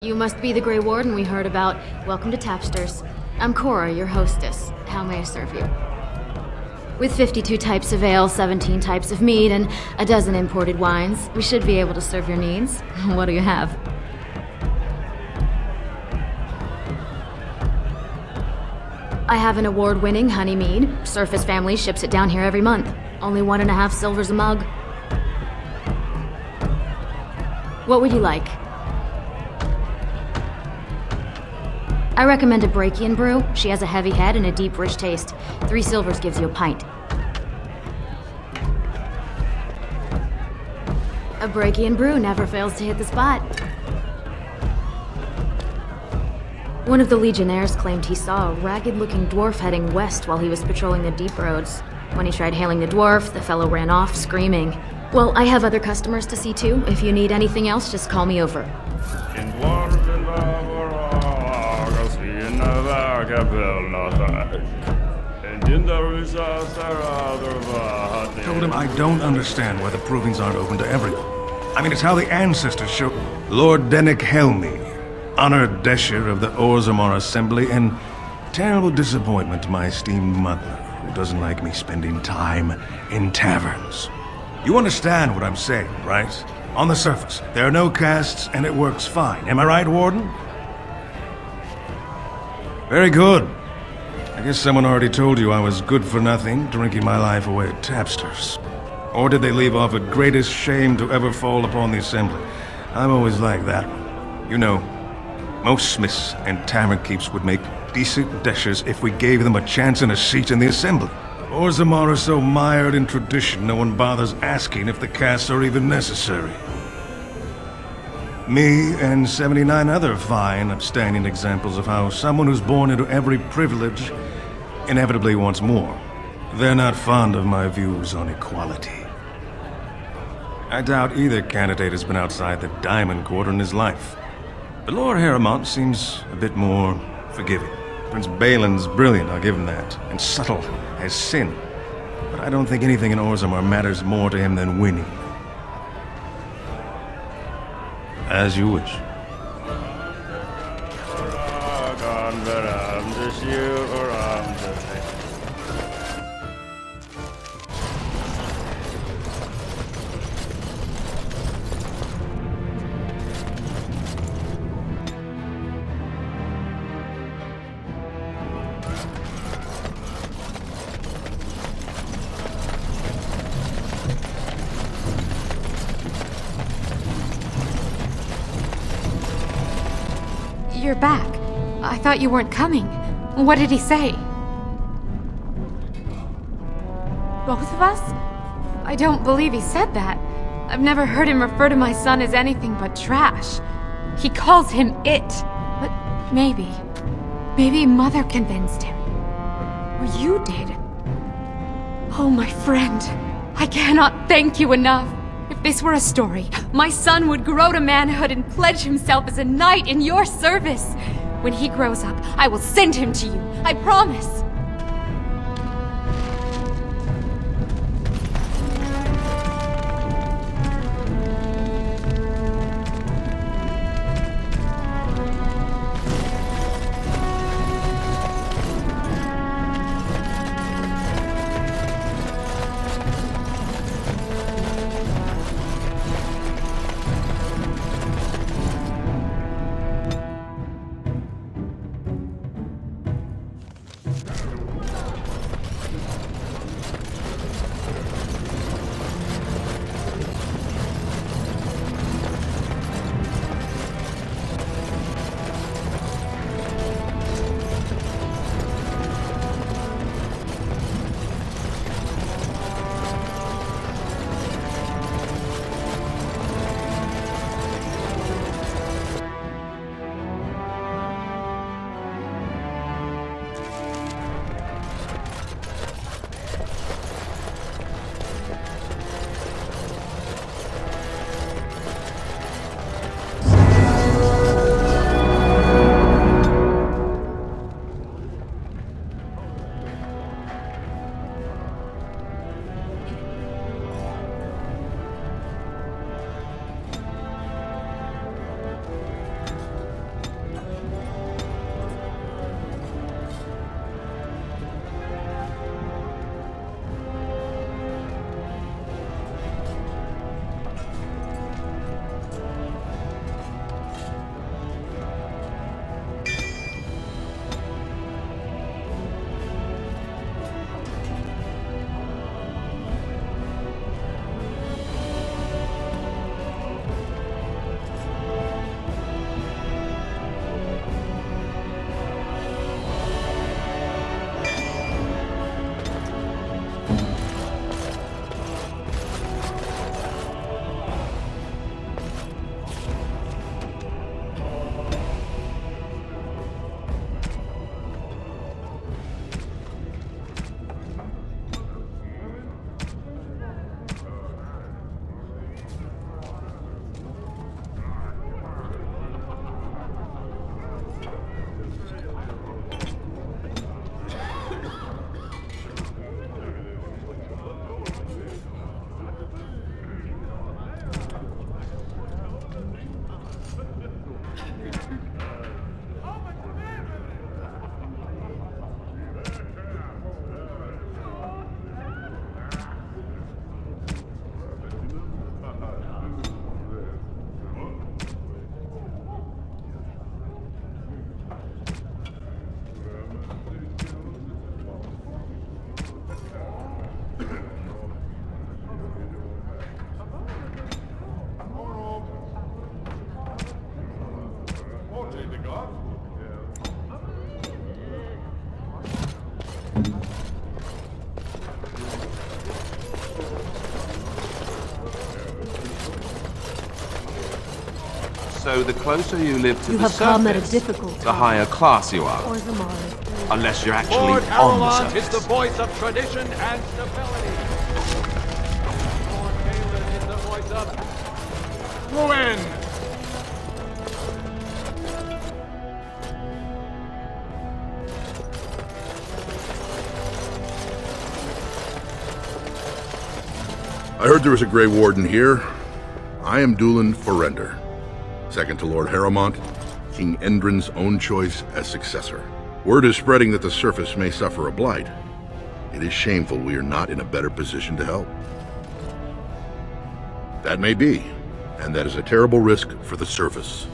You must be the Grey Warden we heard about. Welcome to Tapsters. I'm Cora, your hostess. How may I serve you? With 52 types of ale, 17 types of mead, and a dozen imported wines, we should be able to serve your needs. What do you have? I have an award-winning honey mead. Surface Family ships it down here every month. Only 1.5 silvers a mug. What would you like? I recommend a Brakian brew. She has a heavy head and a deep, rich taste. 3 silvers gives you a pint. A Brakian brew never fails to hit the spot. One of the Legionnaires claimed he saw a ragged-looking dwarf heading west while he was patrolling the deep roads. When he tried hailing the dwarf, the fellow ran off, screaming. Well, I have other customers to see too. If you need anything else, just call me over. Told him I don't understand why the provings aren't open to everyone. I mean, it's how the ancestors show... Lord Dennick Helmi, honored Desher of the Orzammar Assembly, and terrible disappointment to my esteemed mother, who doesn't like me spending time in taverns. You understand what I'm saying, right? On the surface, there are no castes, and it works fine. Am I right, Warden? Very good. I guess someone already told you I was good for nothing, drinking my life away at Tapsters. Or did they leave off at greatest shame to ever fall upon the Assembly? I'm always like that one. You know, most smiths and tavern keeps would make decent deshers if we gave them a chance and a seat in the Assembly. Orzammar are so mired in tradition, no one bothers asking if the castes are even necessary. Me and 79 other fine, upstanding examples of how someone who's born into every privilege inevitably wants more. They're not fond of my views on equality. I doubt either candidate has been outside the Diamond Quarter in his life. But Lord Harrowmont seems a bit more forgiving. Prince Balin's brilliant, I'll give him that, and subtle as sin. But I don't think anything in Orzammar matters more to him than winning. As you wish. You're back. I thought you weren't coming. What did he say? Both of us? I don't believe he said that. I've never heard him refer to my son as anything but trash. He calls him it. But maybe Mother convinced him. Or you did. Oh, my friend. I cannot thank you enough. If this were a story, my son would grow to manhood and pledge himself as a knight in your service. When he grows up, I will send him to you. I promise. So the closer you live to You the have come at a surface, difficult the time. higher class you are. Orzammar. Unless you're actually Lord on the Harrowmont is surface. the voice of tradition and stability. Lord Balin is the voice of ruin. I heard there was a Grey Warden here. I am Dulin Forrender, second to Lord Harrowmont, King Endrin's own choice as successor. Word is spreading that the surface may suffer a blight. It is shameful we are not in a better position to help. That may be, and that is a terrible risk for the surface.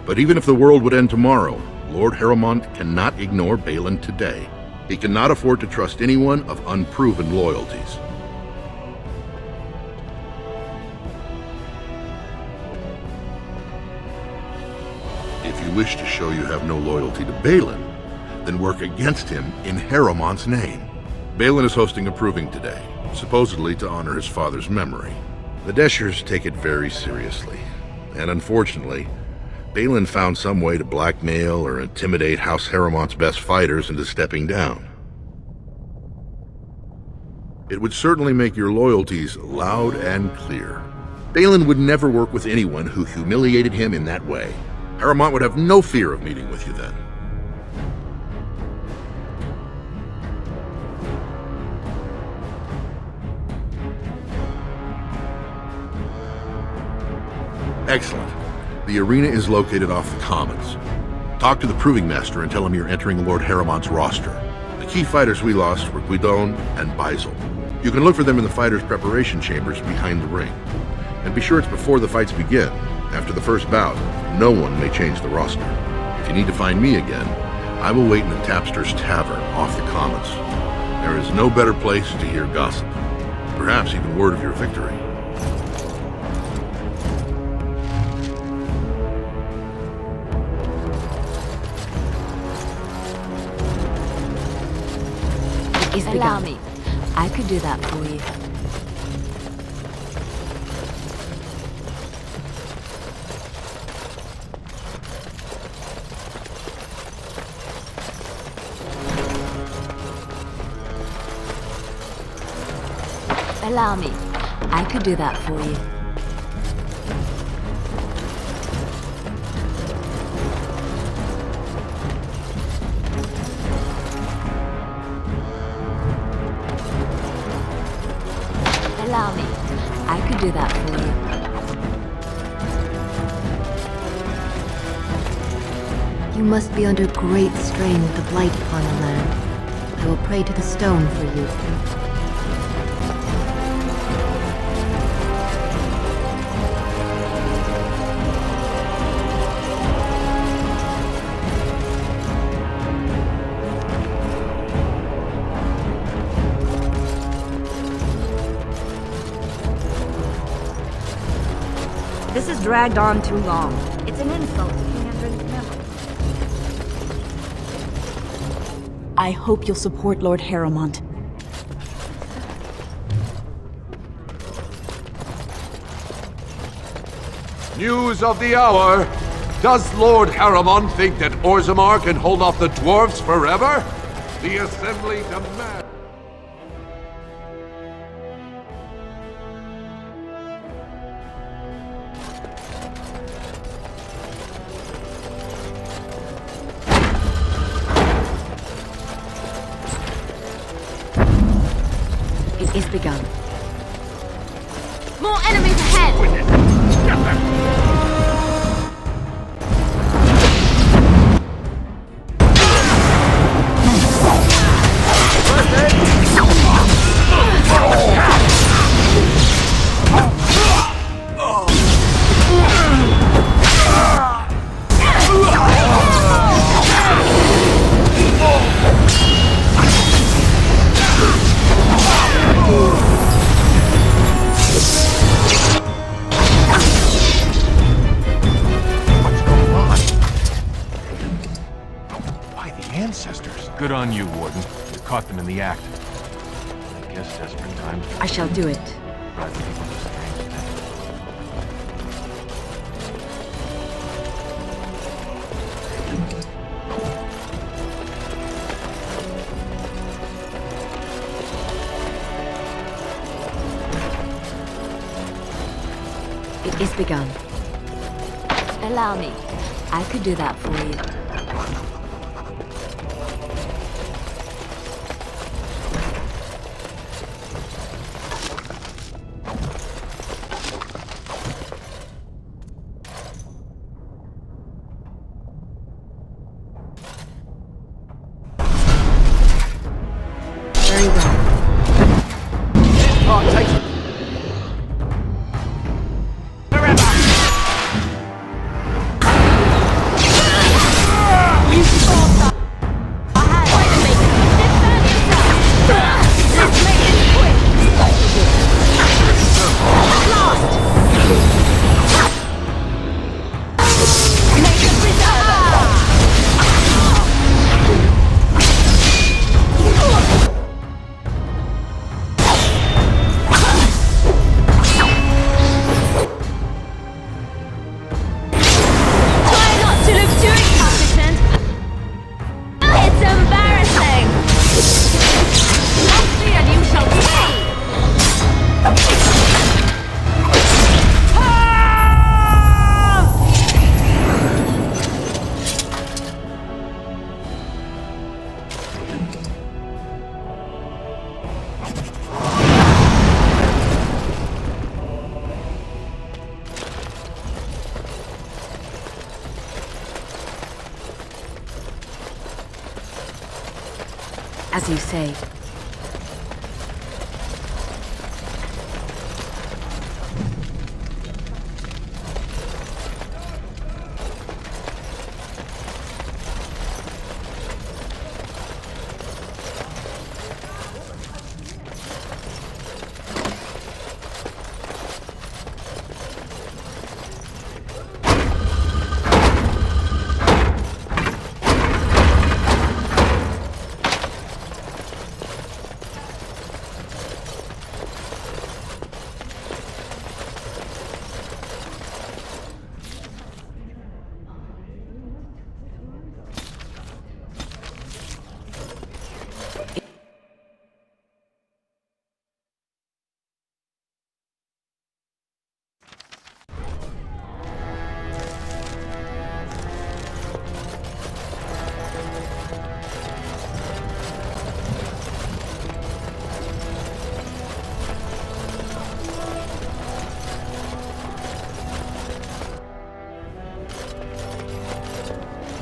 But even if the world would end tomorrow, Lord Harrowmont cannot ignore Balin today. He cannot afford to trust anyone of unproven loyalties. If you wish to show you have no loyalty to Balin, then work against him in Harrowmont's name. Balin is hosting a proving today, supposedly to honor his father's memory. The Deshers take it very seriously, and unfortunately, Balin found some way to blackmail or intimidate House Harrowmont's best fighters into stepping down. It would certainly make your loyalties loud and clear. Balin would never work with anyone who humiliated him in that way. Harrowmont would have no fear of meeting with you then. Excellent. The arena is located off the Commons. Talk to the Proving Master and tell him you're entering Lord Harrowmont's roster. The key fighters we lost were Guidon and Baisel. You can look for them in the fighters' preparation chambers behind the ring. And be sure it's before the fights begin. After the first bout, no one may change the roster. If you need to find me again, I will wait in the Tapster's Tavern off the Commons. There is no better place to hear gossip. Perhaps even word of your victory. Allow me. I could do that for you. Allow me. I could do that for you. Allow me. I could do that for you. You must be under great strain with the blight upon the land. I will pray to the stone for you. This has dragged on too long. It's an insult to King Endrin's memory. I hope you'll support Lord Harrowmont. News of the hour. Does Lord Harrowmont think that Orzammar can hold off the dwarves forever? The Assembly demands... It is begun. More enemies ahead! Good on you, Warden. You caught them in the act. I guess desperate times I shall do it. drive people to strange things. is begun. Allow me. I could do that for you. Very well. As you say.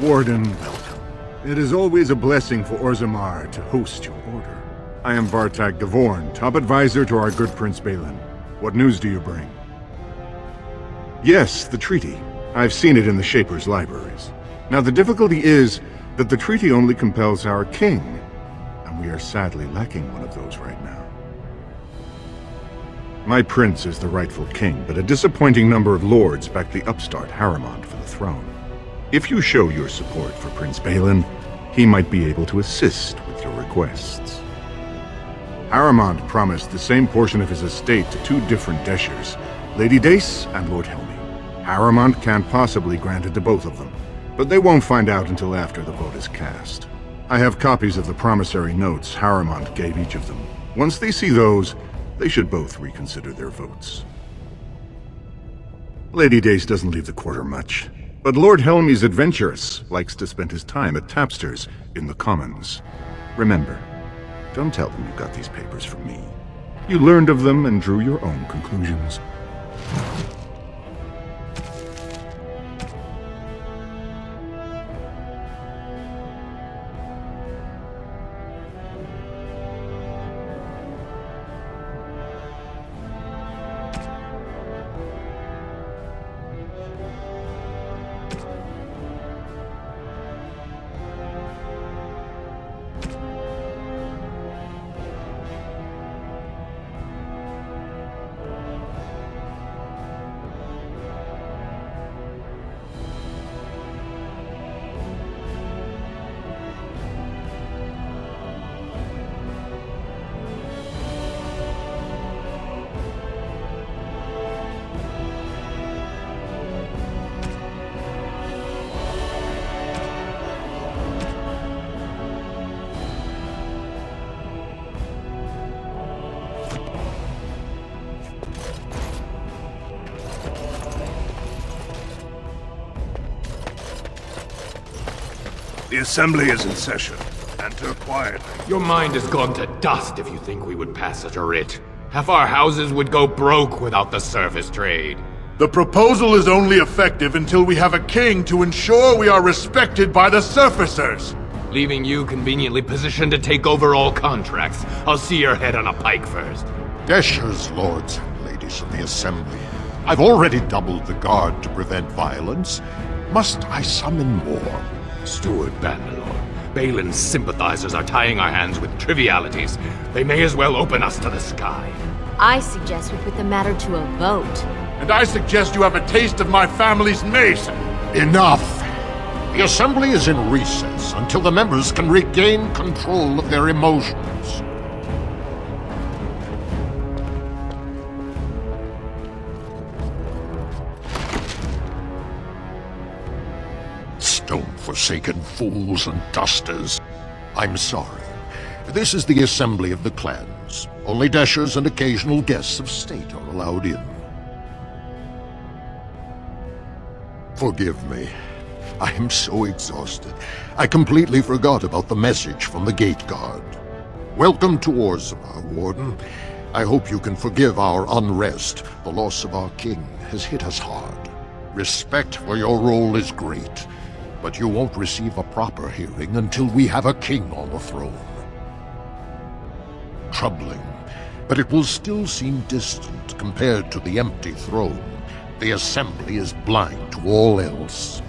Warden, welcome. It is always a blessing for Orzammar to host your order. I am Vartag Gavorn, top advisor to our good Prince Balin. What news do you bring? Yes, the treaty. I've seen it in the Shaper's libraries. Now the difficulty is that the treaty only compels our king, and we are sadly lacking one of those right now. My prince is the rightful king, but a disappointing number of lords back the upstart Harrimond for the throne. If you show your support for Prince Balin, he might be able to assist with your requests. Harrimond promised the same portion of his estate to two different Deshers, Lady Dace and Lord Helmy. Harrimond can't possibly grant it to both of them, but they won't find out until after the vote is cast. I have copies of the promissory notes Harrimond gave each of them. Once they see those, they should both reconsider their votes. Lady Dace doesn't leave the quarter much. But Lord Helmy's adventurous, likes to spend his time at Tapsters in the Commons. Remember, don't tell them you got these papers from me. You learned of them and drew your own conclusions. The assembly is in session. Enter quietly. Your mind has gone to dust if you think we would pass such a writ. Half our houses would go broke without the service trade. The proposal is only effective until we have a king to ensure we are respected by the surfacers. Leaving you conveniently positioned to take over all contracts. I'll see your head on a pike first. Deshers, lords and ladies of the assembly. I've already doubled the guard to prevent violence. Must I summon more? Steward Bandalore, Balin's sympathizers are tying our hands with trivialities. They may as well open us to the sky. I suggest we put the matter to a vote. And I suggest you have a taste of my family's mace. Enough! The assembly is in recess until the members can regain control of their emotions. Stone-forsaken fools and dusters. I'm sorry. This is the assembly of the clans. Only Deshers and occasional guests of state are allowed in. Forgive me. I am so exhausted. I completely forgot about the message from the gate guard. Welcome to Orzammar, Warden. I hope you can forgive our unrest. The loss of our king has hit us hard. Respect for your role is great, but you won't receive a proper hearing until we have a king on the throne. Troubling, but it will still seem distant compared to the empty throne. The assembly is blind to all else.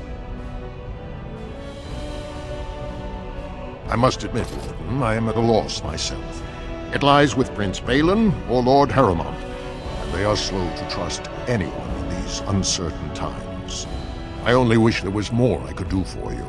I must admit, Warden, I am at a loss myself. It lies with Prince Balin or Lord Harrowmont, and they are slow to trust anyone in these uncertain times. I only wish there was more I could do for you.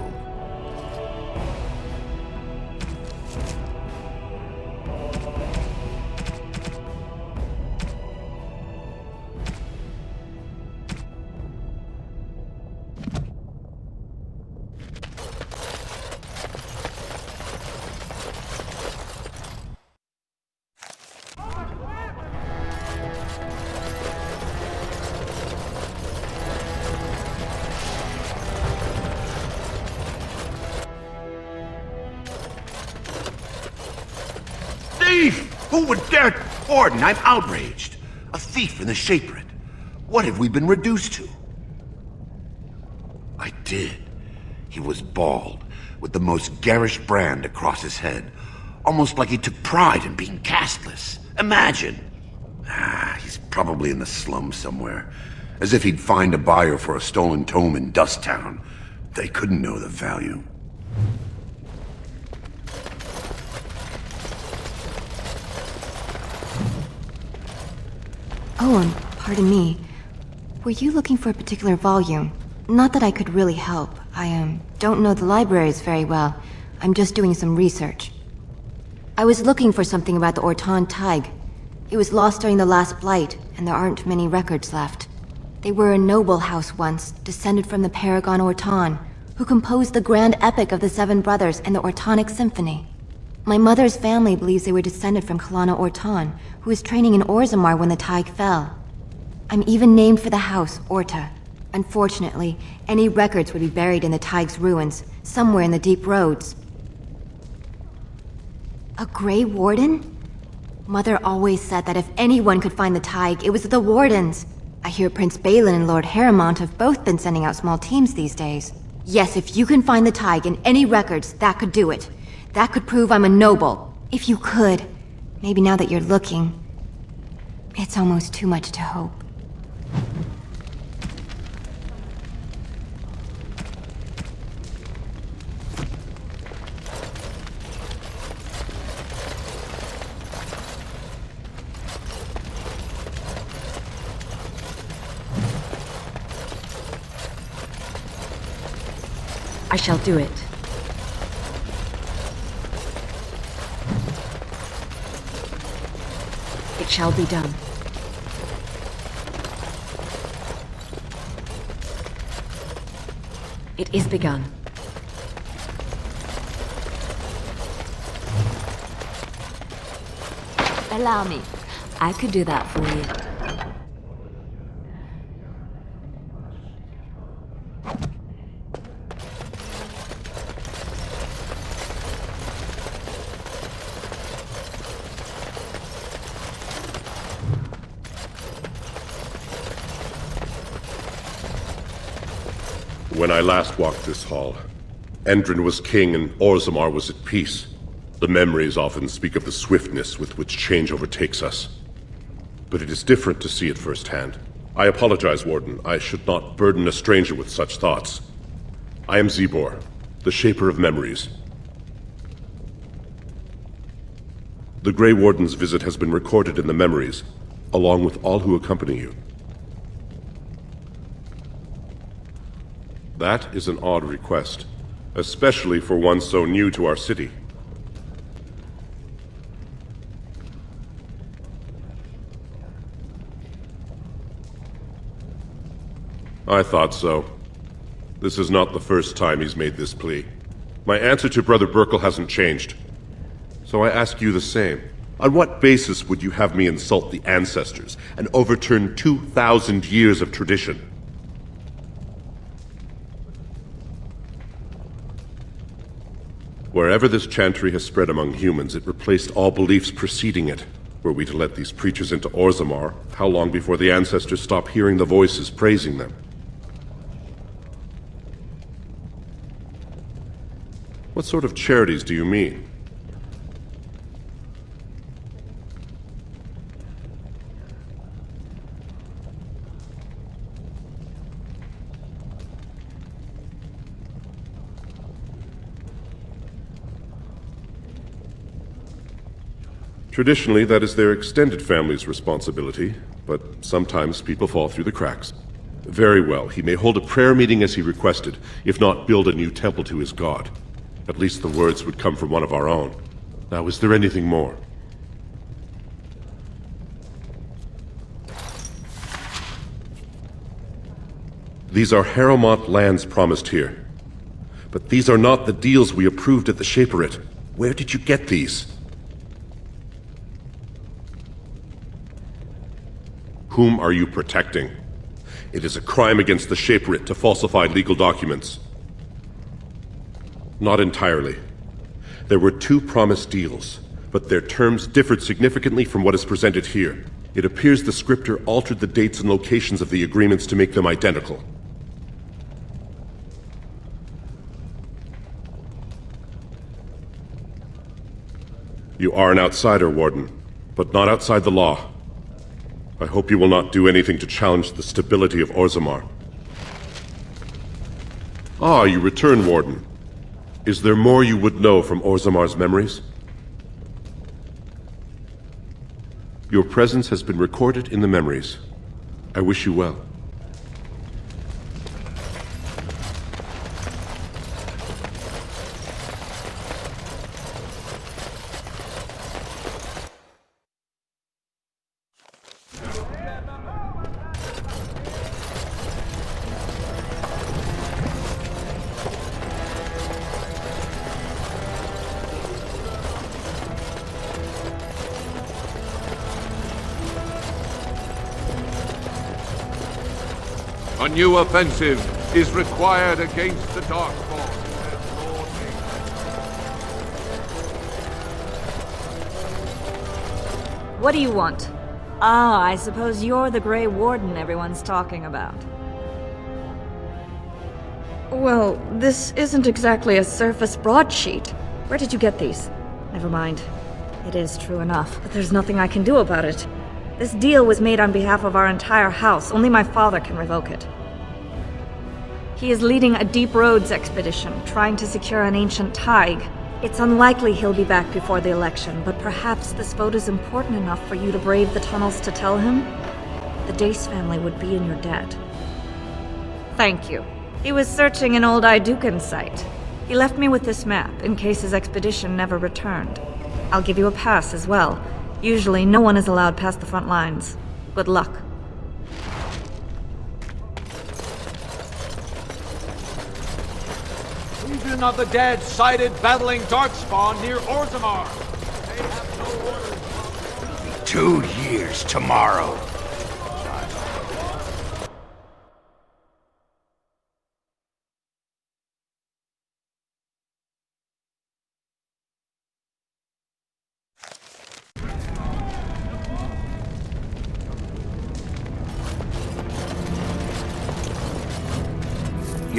Who would dare? Warden, I'm outraged. A thief in the Shaperate. What have we been reduced to? I did. He was bald, with the most garish brand across his head. Almost like he took pride in being castless. Imagine! He's probably in the slums somewhere. As if he'd find a buyer for a stolen tome in Dust Town. They couldn't know the value. Oh, pardon me. Were you looking for a particular volume? Not that I could really help. I don't know the libraries very well. I'm just doing some research. I was looking for something about the Ortan Tig. It was lost during the last Blight, and there aren't many records left. They were a noble house once, descended from the Paragon Ortan, who composed the grand epic of the Seven Brothers and the Ortonic Symphony. My mother's family believes they were descended from Kalana Ortan, who was training in Orzammar when the Tig fell. I'm even named for the house, Orta. Unfortunately, any records would be buried in the Tig's ruins, somewhere in the deep roads. A Grey Warden? Mother always said that if anyone could find the Tig, it was the Wardens. I hear Prince Balin and Lord Harrowmont have both been sending out small teams these days. Yes, if you can find the Tig in any records, that could do it. That could prove I'm a noble. If you could. Maybe now that you're looking. It's almost too much to hope. I shall do it. It shall be done. It is begun. Allow me. I could do that for you. When I last walked this hall, Endrin was king and Orzammar was at peace. The memories often speak of the swiftness with which change overtakes us. But it is different to see it firsthand. I apologize, Warden. I should not burden a stranger with such thoughts. I am Zebor, the Shaper of Memories. The Grey Warden's visit has been recorded in the memories, along with all who accompany you. That is an odd request, especially for one so new to our city. I thought so. This is not the first time he's made this plea. My answer to Brother Burkle hasn't changed. So I ask you the same. On what basis would you have me insult the ancestors and overturn 2,000 years of tradition? Wherever this chantry has spread among humans, it replaced all beliefs preceding it. Were we to let these preachers into Orzammar, how long before the ancestors stop hearing the voices praising them? What sort of charities do you mean? Traditionally, that is their extended family's responsibility, but sometimes people fall through the cracks. Very well, he may hold a prayer meeting as he requested, if not build a new temple to his god. At least the words would come from one of our own. Now, is there anything more? These are Harrowmont lands promised here. But these are not the deals we approved at the Shaperate. Where did you get these? Whom are you protecting? It is a crime against the Shaperate to falsify legal documents. Not entirely. There were 2 promised deals, but their terms differed significantly from what is presented here. It appears the scripter altered the dates and locations of the agreements to make them identical. You are an outsider, Warden, but not outside the law. I hope you will not do anything to challenge the stability of Orzammar. Ah, you return, Warden. Is there more you would know from Orzammar's memories? Your presence has been recorded in the memories. I wish you well. A new offensive is required against the Darkspawn. What do you want? Ah, I suppose you're the Grey Warden everyone's talking about. Well, this isn't exactly a surface broadsheet. Where did you get these? Never mind. It is true enough, but there's nothing I can do about it. This deal was made on behalf of our entire house. Only my father can revoke it. He is leading a Deep Roads expedition, trying to secure an ancient Taig. It's unlikely he'll be back before the election, but perhaps this vote is important enough for you to brave the tunnels to tell him? The Dace family would be in your debt. Thank you. He was searching an old Idukan site. He left me with this map, in case his expedition never returned. I'll give you a pass as well. Usually, no one is allowed past the front lines. Good luck. Legion of the Dead sighted battling Darkspawn near Orzammar. They have no orders. 2 years tomorrow.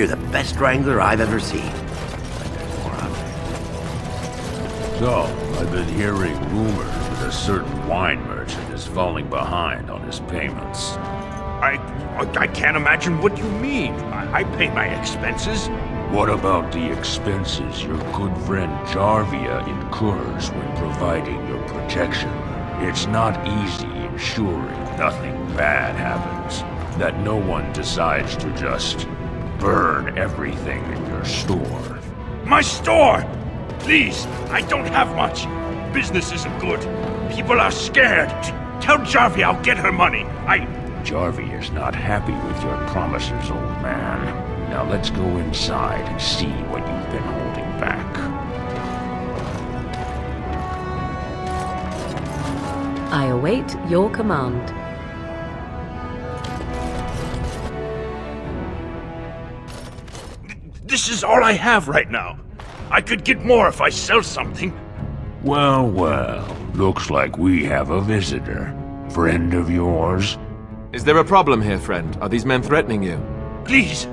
You're the best wrangler I've ever seen. So, I've been hearing rumors that a certain wine merchant is falling behind on his payments. I can't imagine what you mean. I pay my expenses. What about the expenses your good friend Jarvia incurs when providing your protection? It's not easy ensuring nothing bad happens, that no one decides to just burn everything in your store. My store! Please, I don't have much. Business isn't good. People are scared. Tell Jarvia I'll get her money. Jarvia's not happy with your promises, old man. Now let's go inside and see what you've been holding back. I await your command. This is all I have right now. I could get more if I sell something. Well, looks like we have a visitor. Friend of yours? Is there a problem here, friend? Are these men threatening you? Please,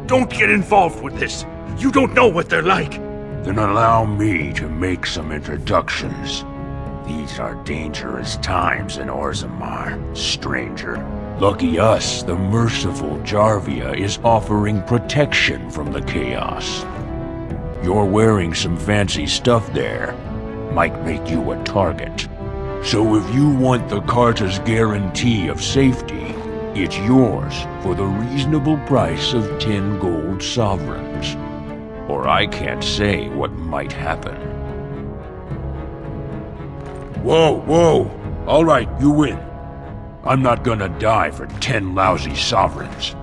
don't get involved with this. You don't know what they're like. Then allow me to make some introductions. These are dangerous times in Orzammar, stranger. Lucky us, the merciful Jarvia is offering protection from the chaos. You're wearing some fancy stuff there. Might make you a target. So if you want the Carta's guarantee of safety, it's yours for the reasonable price of 10 gold sovereigns. Or I can't say what might happen. Whoa! All right, you win. I'm not gonna die for 10 lousy sovereigns.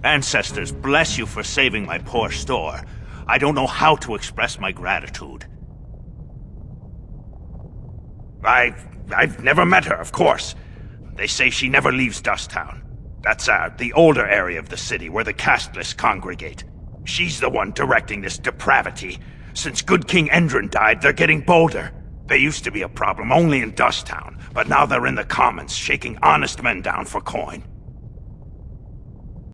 Ancestors, bless you for saving my poor store. I don't know how to express my gratitude. I've never met her, of course. They say she never leaves Dusttown. That's the older area of the city where the casteless congregate. She's the one directing this depravity. Since good King Endrin died, they're getting bolder. They used to be a problem only in Dusttown, but now they're in the Commons, shaking honest men down for coin.